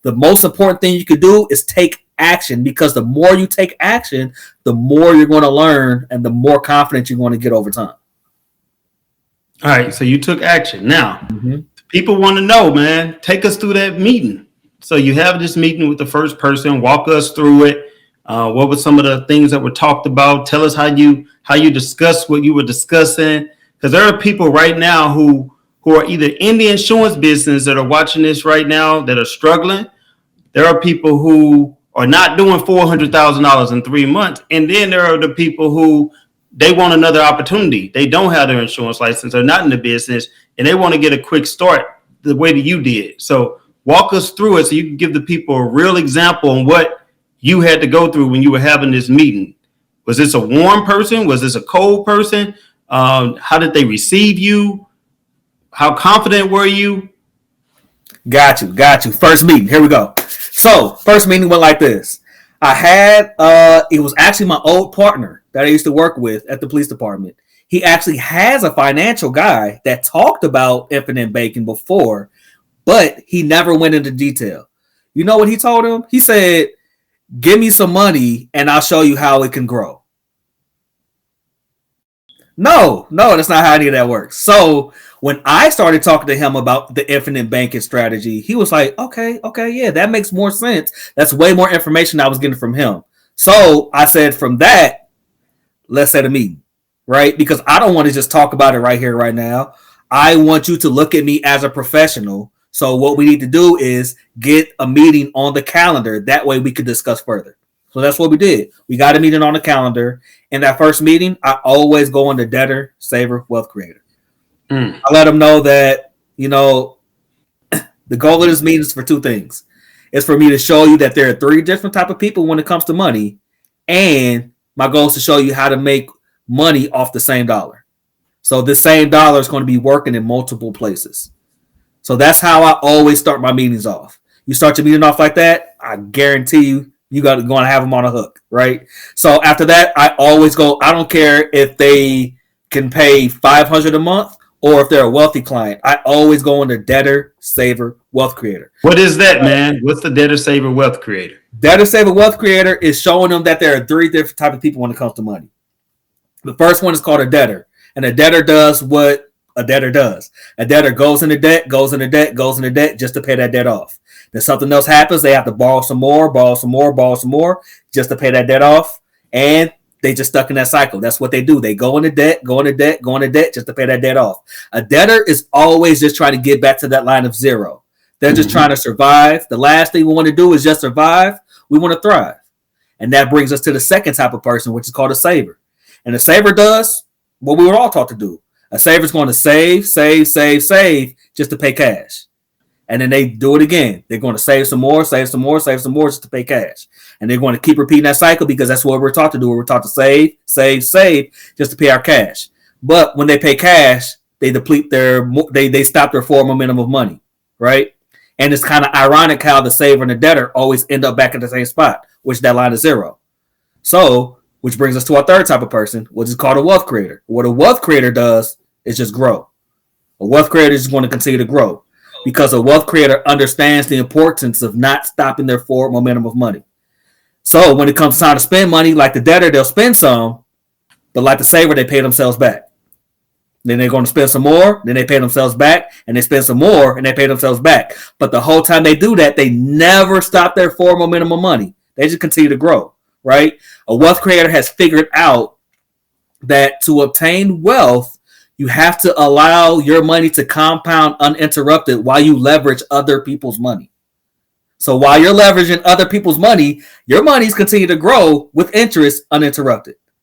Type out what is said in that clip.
The most important thing you could do is take action, because the more you take action, the more you're going to learn and the more confident you're going to get over time. All right, so you took action. Now, people want to know, man, take us through that meeting. So you have this meeting with the first person, walk us through it. What were some of the things that were talked about? Tell us how you discussed what you were discussing, because there are people right now who are either in the insurance business that are watching this right now that are struggling. There are people who are not doing $400,000 in 3 months. And then there are the people who they want another opportunity. They don't have their insurance license, they're not in the business, and they want to get a quick start the way that you did. So walk us through it so you can give the people a real example on what you had to go through when you were having this meeting. Was this a warm person? Was this a cold person? How did they receive you? How confident were you? Got you. First meeting. Here we go. So first meeting went like this. I had, it was actually my old partner that I used to work with at the police department. He actually has a financial guy that talked about infinite banking before, but he never went into detail. You know what he told him? He said, give me some money and I'll show you how it can grow. No, that's not how any of that works. So when I started talking to him about the infinite banking strategy, he was like, okay, yeah, that makes more sense. That's way more information I was getting from him. So I said, from that, let's set a meeting, right? Because I don't want to just talk about it right here, right now. I want you to look at me as a professional. So what we need to do is get a meeting on the calendar. That way we could discuss further. So that's what we did. We got a meeting on the calendar. In that first meeting, I always go into debtor, saver, wealth creator. I let them know that, the goal of this meeting is for two things. It's for me to show you that there are three different type of people when it comes to money. And my goal is to show you how to make money off the same dollar. So this same dollar is going to be working in multiple places. So that's how I always start my meetings off. You start your meeting off like that, I guarantee you got going to have them on a hook, right? So after that, I always go, I don't care if they can pay $500 a month or if they're a wealthy client. I always go into debtor, saver, wealth creator. What is that, man? What's the debtor, saver, wealth creator? Debtor, saver, wealth creator is showing them that there are three different types of people when it comes to money. The first one is called a debtor, and a debtor does what a debtor does. A debtor goes into debt just to pay that debt off. Then something else happens. They have to borrow some more just to pay that debt off. And they just stuck in that cycle. That's what they do. They go into debt just to pay that debt off. A debtor is always just trying to get back to that line of zero. They're just trying to survive. The last thing we want to do is just survive. We want to thrive. And that brings us to the second type of person, which is called a saver. And a saver does what we were all taught to do. A saver is going to save just to pay cash. And then they do it again. They're going to save some more just to pay cash. And they're going to keep repeating that cycle because that's what we're taught to do. We're taught to save just to pay our cash. But when they pay cash, they deplete they stop their forward momentum of money, right? And it's kind of ironic how the saver and the debtor always end up back at the same spot, which that line is zero. So, which brings us to our third type of person, which is called a wealth creator. What a wealth creator does is just grow. A wealth creator is going to continue to grow because a wealth creator understands the importance of not stopping their forward momentum of money. So when it comes time to spend money, like the debtor, they'll spend some, but like the saver, they pay themselves back. Then they're going to spend some more, then they pay themselves back, and they spend some more, and they pay themselves back. But the whole time they do that, they never stop their forward momentum of money. They just continue to grow, right? A wealth creator has figured out that to obtain wealth, you have to allow your money to compound uninterrupted while you leverage other people's money. So while you're leveraging other people's money, your money's continue to grow with interest uninterrupted.